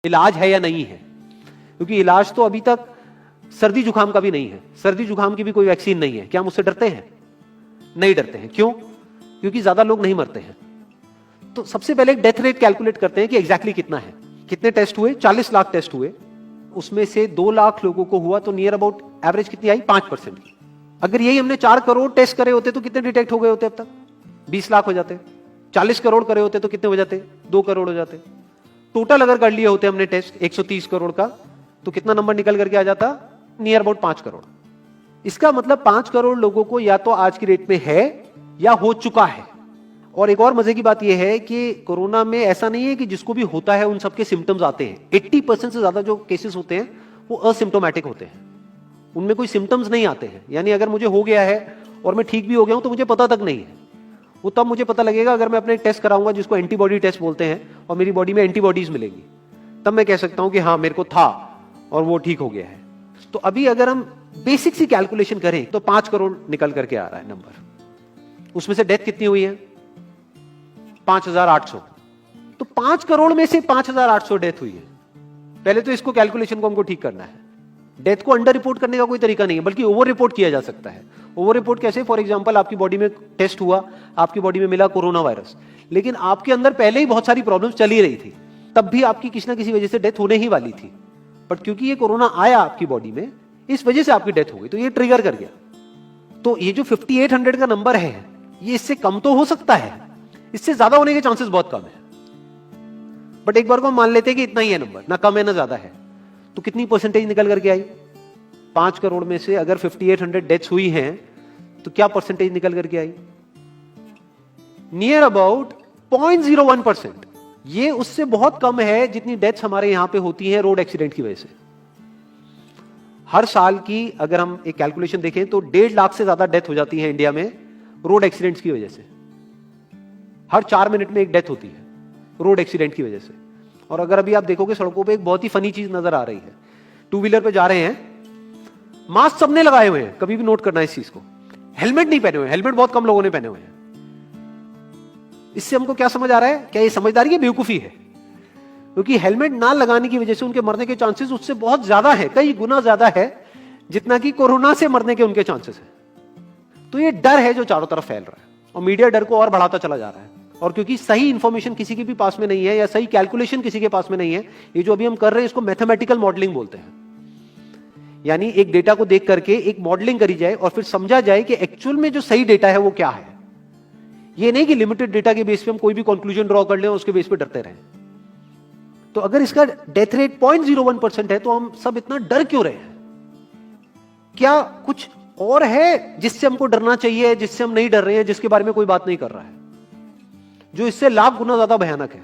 इलाज है या नहीं है, क्योंकि इलाज तो अभी तक सर्दी जुकाम का भी नहीं है, सर्दी जुकाम की भी कोई वैक्सीन नहीं है। क्या हम उससे डरते हैं? नहीं डरते हैं। क्यों? क्योंकि ज्यादा लोग नहीं मरते हैं। तो सबसे पहले डेथ रेट कैलकुलेट करते हैं कि एग्जैक्टली कितना है। कितने टेस्ट हुए? 40 लाख टेस्ट हुए, उसमें से 2 लाख लोगों को हुआ, तो नियर अबाउट एवरेज कितनी आई? 5% की। अगर यही हमने 4 करोड़ टेस्ट करे होते तो कितने डिटेक्ट हो गए होते अब तक? 20 लाख हो जाते। 40 करोड़ करे होते तो कितने हो जाते? 2 करोड़ हो जाते। टोटल अगर कर लिए होते हमने टेस्ट 130 करोड़ का, तो कितना नंबर निकल करके आ जाता? Near about 5 crore. इसका मतलब 5 करोड़ लोगों को या तो आज की डेट में है या हो चुका है। और एक और मजे की बात यह है कि कोरोना में ऐसा नहीं है कि जिसको भी होता है उन सबके सिम्टम्स आते हैं। 80% से ज्यादा जो केसेस होते हैं वो असिम्टोमेटिक होते हैं, उनमें कोई सिम्टम्स नहीं आते हैं। यानी अगर मुझे हो गया है और मैं ठीक भी हो गया हूं तो मुझे पता तक नहीं है। वो तब मुझे पता लगेगा अगर मैं अपने टेस्ट कराऊंगा, जिसको एंटीबॉडी टेस्ट बोलते हैं, और मेरी बॉडी में एंटीबॉडीज मिलेंगी, तब मैं कह सकता हूं कि हाँ मेरे को था और वो ठीक हो गया है। तो अभी अगर हम बेसिक सी कैलकुलेशन करें तो 5 करोड़ निकल करके आ रहा है नंबर। उसमें से डेथ कितनी हुई है? 5,800। तो 5 करोड़ में से 5,800 डेथ हुई है। पहले तो इसको कैलकुलेशन को हमको ठीक करना है। डेथ को अंडर रिपोर्ट करने का कोई तरीका नहीं है, बल्कि ओवर रिपोर्ट किया जा सकता है। ओवर रिपोर्ट कैसे? फॉर एग्जांपल, आपकी बॉडी में टेस्ट हुआ, आपकी बॉडी में मिला कोरोना वायरस, लेकिन आपके अंदर पहले ही बहुत सारी प्रॉब्लम्स चली रही थी, तब भी आपकी किसी ना किसी वजह से डेथ होने ही वाली थी। बट क्योंकि ये कोरोना आया आपकी बॉडी में, इस वजह से आपकी डेथ हो गई, तो ये ट्रिगर कर गया। तो ये जो 5800 का नंबर है, ये इससे कम तो हो सकता है, इससे ज्यादा होने के चांसेस बहुत कम है। बट एक बार को हम मान लेते हैं कि इतना ही है नंबर, ना कम है ना ज्यादा है, तो कितनी परसेंटेज निकल करके आई? 5 करोड़ में से अगर 5800 डेथ्स हुई हैं तो क्या परसेंटेज निकल करके आई? Near about 0.01%। ये उससे बहुत कम है जितनी डेथ्स हमारे यहां पे होती हैं रोड एक्सीडेंट की वजह से। हर साल की अगर हम एक कैलकुलेशन देखें तो 1.5 लाख से ज्यादा डेथ हो जाती है इंडिया में रोड एक्सीडेंट्स की वजह से। हर 4 मिनट में एक डेथ होती है रोड एक्सीडेंट की वजह से। और अगर अभी आप देखोगे सड़कों पे एक बहुत ही फनी चीज नजर आ रही है। 2 व्हीलर पे जा रहे हैं, मास्क सबने लगाए हुए हैं, कभी भी नोट करना इस चीज को। हेलमेट नहीं पहने हुए, हेलमेट बहुत कम लोगों ने पहने हुए हैं। इससे हमको क्या समझ आ रहा है? क्या ये समझदारी है, बेवकूफी है? क्योंकि हेलमेट ना लगाने की वजह से उनके मरने के चांसेस उससे बहुत ज्यादा है, कई गुना ज्यादा है जितना कि कोरोना से मरने के उनके चांसेस है। तो ये डर है जो चारों तरफ फैल रहा है, और मीडिया डर को और बढ़ाता चला जा रहा है। और क्योंकि सही इंफॉर्मेशन किसी के भी पास में नहीं है, या सही कैलकुलेशन किसी के पास में नहीं है, ये जो अभी हम कर रहे हैं इसको मैथमेटिकल मॉडलिंग बोलते हैं। यानी एक डेटा को देख करके एक मॉडलिंग करी जाए और फिर समझा जाए कि एक्चुअल में जो सही डेटा है वो क्या है। ये नहीं कि लिमिटेड डेटा के बेस पे हम कोई भी कंक्लूजन ड्रॉ कर लें और उसके बेस पे डरते रहें। तो अगर इसका डेथ रेट 0.01% है तो हम सब इतना डर क्यों रहे हैं? क्या कुछ और है जिससे हमको डरना चाहिए, जिससे हम नहीं डर रहे हैं, जिसके बारे में कोई बात नहीं कर रहा है, जो इससे लाख गुना ज्यादा भयानक है?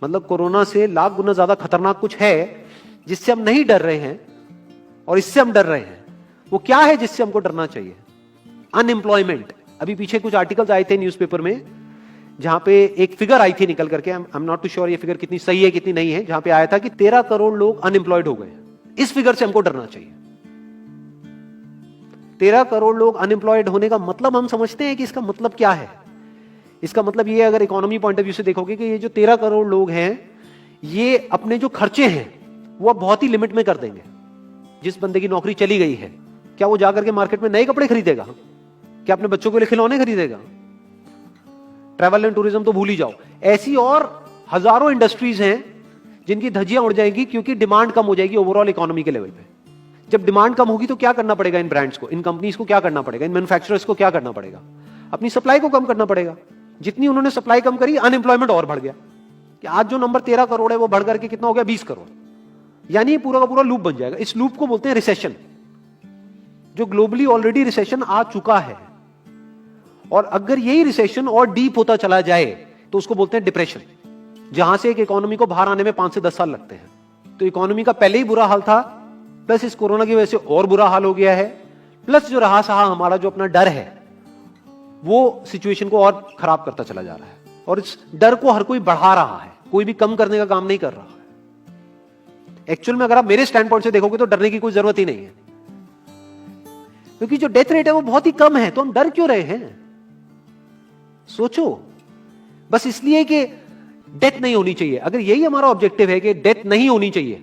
मतलब कोरोना से लाख गुना ज्यादा खतरनाक कुछ है जिससे हम नहीं डर रहे हैं और इससे हम डर रहे हैं। वो क्या है जिससे हमको डरना चाहिए? अनएम्प्लॉयमेंट। अभी पीछे कुछ आर्टिकल्स आए थे न्यूज़पेपर में, जहां पे एक फिगर आई थी निकल करके, I am not too sure ये फिगर कितनी सही है कितनी नहीं है, जहां पे आया था कि 13 करोड़ लोग अनएम्प्लॉयड हो गए। इस फिगर से हमको डरना चाहिए। 13 करोड़ लोग अनएम्प्लॉयड होने का मतलब हम समझते हैं कि इसका मतलब क्या है? इसका मतलब ये, अगर इकोनॉमी पॉइंट ऑफ व्यू से देखोगे, कि ये जो 13 करोड़ लोग हैं ये अपने जो खर्चे हैं वो बहुत ही लिमिट में कर देंगे। जिस बंदे की नौकरी चली गई है, क्या वो जाकर के मार्केट में नए कपड़े खरीदेगा? क्या अपने बच्चों के लिए खिलौने खरीदेगा? ट्रैवल एंड टूरिज्म तो भूल ही जाओ। ऐसी और हजारों इंडस्ट्रीज हैं जिनकी धज्जियां उड़ जाएंगी, क्योंकि डिमांड कम हो जाएगी ओवरऑल इकोनॉमी के लेवल पे। जब डिमांड कम होगी तो क्या करना पड़ेगा इन ब्रांड्स को, इन कंपनीज को क्या करना पड़ेगा, इन मैन्युफैक्चरर्स को क्या करना पड़ेगा? अपनी सप्लाई को कम करना पड़ेगा। जितनी उन्होंने सप्लाई कम करी, अनएम्प्लॉयमेंट और बढ़ गया। कि आज जो नंबर 13 करोड़ है वो बढ़ करके कितना हो गया? 20 करोड़। यानी पूरा का पूरा लूप बन जाएगा। इस लूप को बोलते हैं रिसेशन, जो ग्लोबली ऑलरेडी रिसेशन आ चुका है। और अगर यही रिसेशन और डीप होता चला जाए तो उसको बोलते हैं डिप्रेशन, जहां से एक इकोनॉमी को बाहर आने में 5 से 10 साल लगते हैं। तो इकोनॉमी का पहले ही बुरा हाल था, प्लस इस कोरोना की वजह से और बुरा हाल हो गया है, प्लस जो रहा सहा हमारा जो अपना डर है वो सिचुएशन को और खराब करता चला जा रहा है। और इस डर को हर कोई बढ़ा रहा है, कोई भी कम करने का काम नहीं कर रहा है। एक्चुअल में अगर आप मेरे स्टैंड पॉइंट से देखोगे तो डरने की कोई जरूरत ही नहीं है, क्योंकि जो डेथ रेट है वो बहुत ही कम है। तो हम डर क्यों रहे हैं? सोचो। बस इसलिए कि डेथ नहीं होनी चाहिए। अगर यही हमारा ऑब्जेक्टिव है कि डेथ नहीं होनी चाहिए,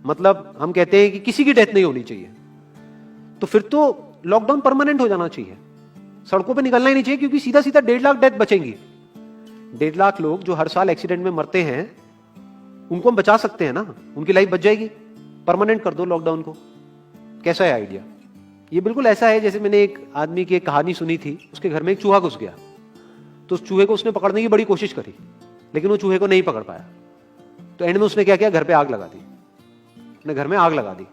मतलब हम कहते हैं कि किसी की डेथ नहीं होनी चाहिए, तो फिर तो लॉकडाउन परमानेंट हो जाना चाहिए, सड़कों पे निकलना ही नहीं चाहिए, क्योंकि सीधा सीधा 1.5 लाख डेथ बचेंगी। 1.5 लाख लोग जो हर साल एक्सीडेंट में मरते हैं, उनको हम बचा सकते हैं ना, उनकी लाइफ बच जाएगी। परमानेंट कर दो लॉकडाउन को। कैसा है आइडिया? ये बिल्कुल ऐसा है जैसे मैंने एक आदमी की एक कहानी सुनी थी, उसके घर में एक चूहा घुस गया, तो उस चूहे को उसने पकड़ने की बड़ी कोशिश करी, लेकिन वो चूहे को नहीं पकड़ पाया। तो एंड में उसने क्या किया, घर पे आग लगा दी, अपने घर में आग लगा दी।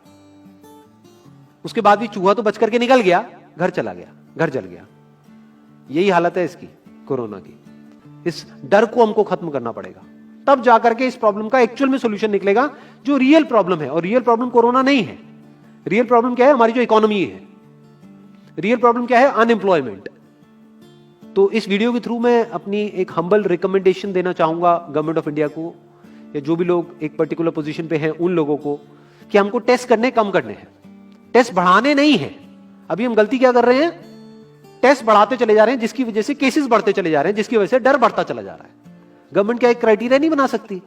उसके बाद भी चूहा तो बच करके निकल गया, घर चला गया, घर जल गया। यही हालत है इसकी, कोरोना की। इस डर को हमको खत्म करना पड़ेगा, तब जाकर के इस प्रॉब्लम का एक्चुअल में सॉल्यूशन निकलेगा, जो रियल प्रॉब्लम है। और रियल प्रॉब्लम कोरोना नहीं है। रियल प्रॉब्लम क्या है? हमारी जो इकोनॉमी है। रियल प्रॉब्लम क्या है? अनएम्प्लॉयमेंट। तो इस वीडियो के थ्रू मैं अपनी एक हम्बल रिकमेंडेशन देना चाहूंगा गवर्नमेंट ऑफ इंडिया को, या जो भी लोग एक पर्टिकुलर पोजीशन पे हैं उन लोगों को, कि हमको टेस्ट करने कम करने हैं, टेस्ट बढ़ाने नहीं है। अभी हम गलती क्या कर रहे हैं? टेस्ट बढ़ाते चले जा रहे हैं, जिसकी वजह से केसेस बढ़ते चले जा रहे हैं, जिसकी वजह से डर बढ़ता चला जा रहा है। गवर्नमेंट क्या एक क्राइटेरिया नहीं बना सकती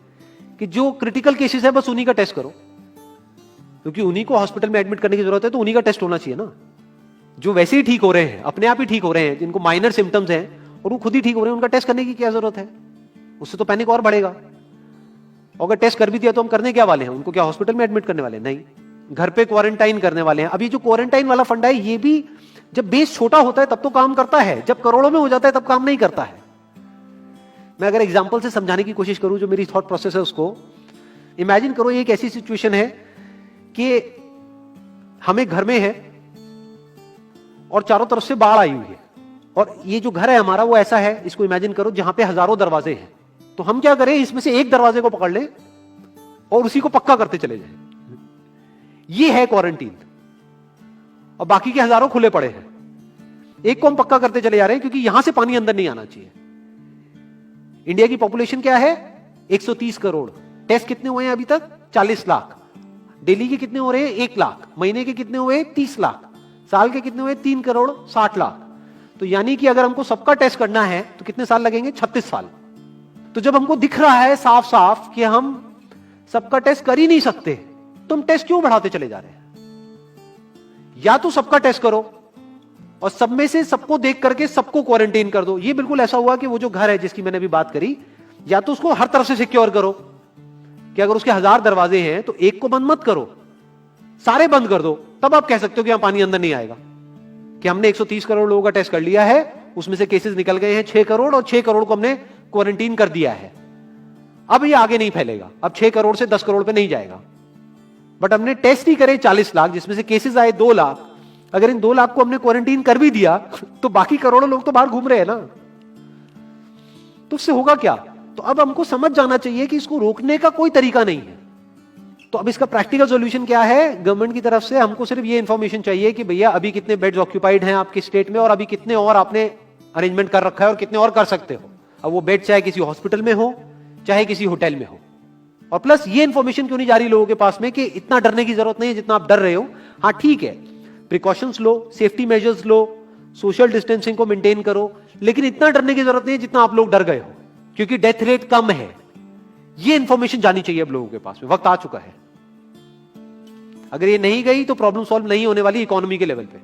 कि जो क्रिटिकल केसेस है बस उन्हीं का टेस्ट करो, क्योंकि उन्हीं को हॉस्पिटल में एडमिट करने की जरूरत है, तो उन्हीं का टेस्ट होना चाहिए ना। जो वैसे ही ठीक हो रहे हैं, अपने आप ही ठीक हो रहे हैं, जिनको माइनर सिम्टम्स हैं और वो खुद ही ठीक हो रहे हैं, उनका टेस्ट करने की क्या जरूरत है? उससे तो पैनिक और बढ़ेगा। और अगर टेस्ट कर भी दिया तो हम करने क्या वाले हैं? उनको क्या हॉस्पिटल में एडमिट करने वाले हैं? नहीं, घर पे क्वारंटाइन करने वाले हैं। अभी जो क्वारंटाइन वाला फंडा है, ये भी जब बेस छोटा होता है तब तो काम करता है, जब करोड़ों में हो जाता है तब काम नहीं करता है। मैं अगर एग्जांपल से समझाने की कोशिश करूं, जो मेरी थॉट प्रोसेस है उसको इमेजिन करो। ये एक ऐसी सिचुएशन है कि हम एक घर में है और चारों तरफ से बाढ़ आई हुई है, और ये जो घर है हमारा वो ऐसा है, इसको इमेजिन करो, जहां पे हजारों दरवाजे हैं। तो हम क्या करें, इसमें से एक दरवाजे को पकड़ लें और उसी को पक्का करते चले जाएं। ये है क्वारंटीन, और बाकी के हजारों खुले पड़े हैं। एक को हम पक्का करते चले जा रहे हैं, क्योंकि यहां से पानी अंदर नहीं आना चाहिए। इंडिया की पॉपुलेशन क्या है? 130 करोड़। टेस्ट कितने हुए हैं अभी तक? 40 लाख। दिल्ली के कितने हो रहे हैं? 1 लाख। महीने के कितने हुए? 30 लाख। साल के कितने हुए? 3 करोड़ 60 लाख। तो यानी कि अगर हमको सबका टेस्ट करना है तो कितने साल लगेंगे? 36 साल। तो जब हमको दिख रहा है साफ साफ कि हम सबका टेस्ट कर ही नहीं सकते, तो हम टेस्ट क्यों बढ़ाते चले जा रहे हैं? या तो सबका टेस्ट करो और सब में से सबको देख करके सबको क्वारंटाइन कर दो। ये बिल्कुल ऐसा हुआ कि वो जो घर है जिसकी मैंने अभी बात करी, या तो उसको हर तरफ से सिक्योर करो कि अगर उसके 1000 दरवाजे हैं तो एक को बंद मत करो, सारे बंद कर दो। तब आप कह सकते हो कि यहां पानी अंदर नहीं आएगा, कि हमने 130 करोड़ लोगों का टेस्ट कर लिया है, उसमें से केसेस निकल गए हैं 6 करोड़, और 6 करोड़ को हमने क्वारंटीन कर दिया है। अब ये आगे नहीं फैलेगा, अब 6 करोड़ से 10 करोड़ पे नहीं जाएगा। बट हमने टेस्ट ही करे 40 लाख, जिसमें से केसेस आए 2 लाख। अगर इन 2 लाख को हमने क्वारंटीन कर भी दिया तो बाकी करोड़ों लोग तो बाहर घूम रहे हैं ना, तो उससे होगा क्या? तो अब हमको समझ जाना चाहिए कि इसको रोकने का कोई तरीका नहीं है। तो अब इसका प्रैक्टिकल सॉल्यूशन क्या है? गवर्नमेंट की तरफ से हमको सिर्फ ये इंफॉर्मेशन चाहिए कि भैया अभी कितने बेड्स ऑक्यूपाइड हैं आपके स्टेट में, और अभी कितने और आपने अरेंजमेंट कर रखा है, और कितने और कर सकते हो। अब वो बेड चाहे किसी हॉस्पिटल में हो चाहे किसी होटल में हो। और प्लस ये इंफॉर्मेशन क्यों नहीं जा रही लोगों के पास में कि इतना डरने की जरूरत नहीं है जितना आप डर रहे हो। हाँ ठीक है, प्रिकॉशंस लो, सेफ्टी मेजर्स लो, सोशल डिस्टेंसिंग को मेंटेन करो, लेकिन इतना डरने की जरूरत नहीं है जितना आप लोग डर गए हो, क्योंकि डेथ रेट कम है। ये इंफॉर्मेशन जानी चाहिए अब लोगों के पास में, वक्त आ चुका है। अगर ये नहीं गई तो प्रॉब्लम सॉल्व नहीं होने वाली इकोनॉमी के लेवल पे।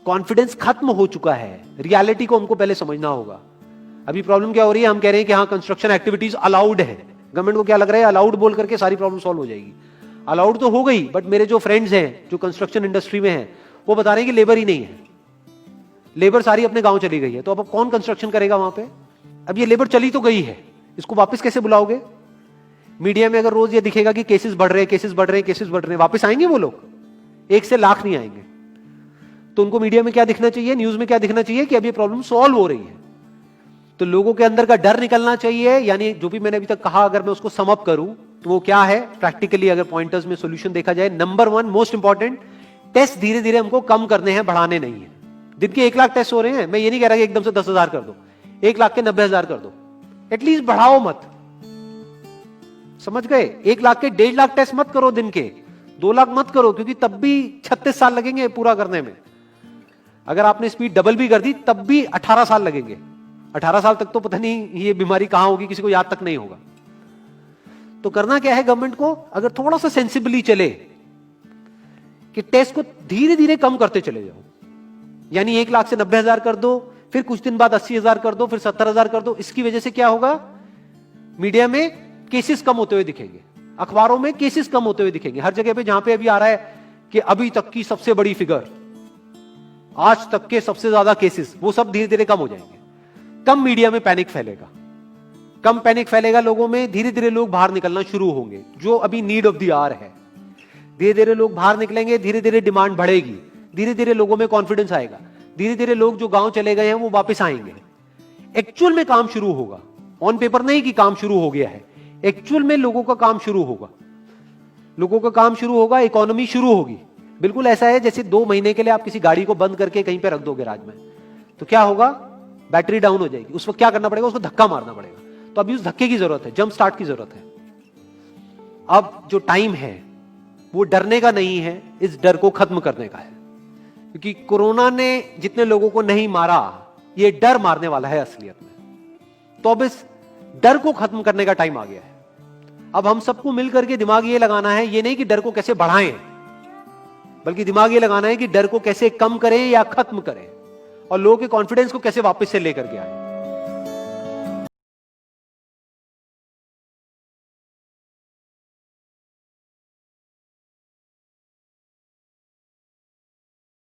कॉन्फिडेंस खत्म हो चुका है, रियलिटी को हमको पहले समझना होगा। अभी प्रॉब्लम क्या हो रही है? हम कह रहे हैं कि हाँ कंस्ट्रक्शन एक्टिविटीज अलाउड है। गवर्नमेंट को क्या लग रहा है? अलाउड बोल करके सारी प्रॉब्लम सॉल्व हो जाएगी। अलाउड तो हो गई, बट मेरे जो फ्रेंड्स हैं जो कंस्ट्रक्शन इंडस्ट्री में हैं, वो बता रहे हैं कि लेबर ही नहीं है, लेबर सारी अपने गांव चली गई है। तो अब कौन कंस्ट्रक्शन करेगा वहां पे? अब ये लेबर चली तो गई है, इसको वापस कैसे बुलाओगे? मीडिया में अगर रोज ये दिखेगा कि केसेस बढ़ रहे हैं, केसेस बढ़ रहे हैं, केसेस बढ़ रहे हैं, वापस आएंगे वो लोग? 1 से लाख नहीं आएंगे। तो उनको मीडिया में क्या दिखना चाहिए, न्यूज में क्या दिखना चाहिए? कि अब ये प्रॉब्लम सॉल्व हो रही है। तो लोगों के अंदर का डर निकलना चाहिए। यानी जो भी मैंने अभी तक कहा, अगर मैं उसको सम अप करूं तो वो क्या है प्रैक्टिकली, अगर पॉइंटर्स में सॉल्यूशन देखा जाए। नंबर 1 मोस्ट इंपॉर्टेंट, टेस्ट धीरे धीरे हमको कम करने हैं, बढ़ाने नहीं है। दिन के 1 लाख टेस्ट हो रहे हैं, मैं ये नहीं कह रहा कि एकदम से 10,000 कर दो, 1 लाख के 90,000 कर दो, एटलीस्ट बढ़ाओ मत। समझ गए? 1 लाख के 1.5 लाख टेस्ट मत करो दिन के, 2 लाख मत करो, क्योंकि तब भी 36 साल लगेंगे पूरा करने में। अगर आपने स्पीड डबल भी कर दी तब भी 18 साल लगेंगे। 18 साल तक तो पता नहीं ये बीमारी कहां होगी, किसी को याद तक नहीं होगा। तो करना क्या है गवर्नमेंट को, अगर थोड़ा सा सेंसिबली चले कि टेस्ट को धीरे धीरे कम करते चले जाओ, यानी 1 लाख से 90,000 कर दो, फिर कुछ दिन बाद 80,000 कर दो, फिर 70,000 कर दो। इसकी वजह से क्या होगा, मीडिया में केसेस कम होते हुए दिखेंगे, अखबारों में केसेस कम होते हुए दिखेंगे, हर जगह पे जहां पे अभी आ रहा है कि अभी तक की सबसे बड़ी फिगर, आज तक के सबसे ज्यादा केसेस, वो सब धीरे धीरे कम हो जाएंगे। कम मीडिया में पैनिक फैलेगा, कम पैनिक फैलेगा लोगों में, धीरे धीरे लोग बाहर निकलना शुरू होंगे, जो अभी नीड ऑफ द आवर है। धीरे धीरे लोग बाहर निकलेंगे, धीरे धीरे डिमांड बढ़ेगी, धीरे धीरे लोगों में कॉन्फिडेंस आएगा, धीरे धीरे लोग जो गांव चले गए हैं वो वापस आएंगे। एक्चुअल में काम शुरू होगा, ऑन पेपर नहीं कि काम शुरू हो गया है, एक्चुअल में लोगों का काम शुरू होगा, लोगों का काम शुरू होगा, इकोनॉमी शुरू होगी। बिल्कुल ऐसा है जैसे 2 महीने के लिए आप किसी गाड़ी को बंद करके कहीं पे रख दोगे राज में, तो क्या होगा, बैटरी डाउन हो जाएगी, उस वक्त क्या करना पड़ेगा, उसको धक्का मारना पड़ेगा। तो अभी उस धक्के की जरूरत है, जंप स्टार्ट की जरूरत है। अब जो टाइम है वो डरने का नहीं है, इस डर को खत्म करने का है, क्योंकि कोरोना ने जितने लोगों को नहीं मारा, ये डर मारने वाला है असलियत में। तो अब इस डर को खत्म करने का टाइम आ गया है। अब हम सबको मिलकर के दिमाग ये लगाना है, ये नहीं कि डर को कैसे बढ़ाएं, बल्कि दिमाग ये लगाना है कि डर को कैसे कम करें या खत्म करें, और लोगों के कॉन्फिडेंस को कैसे वापस से लेकर के आए।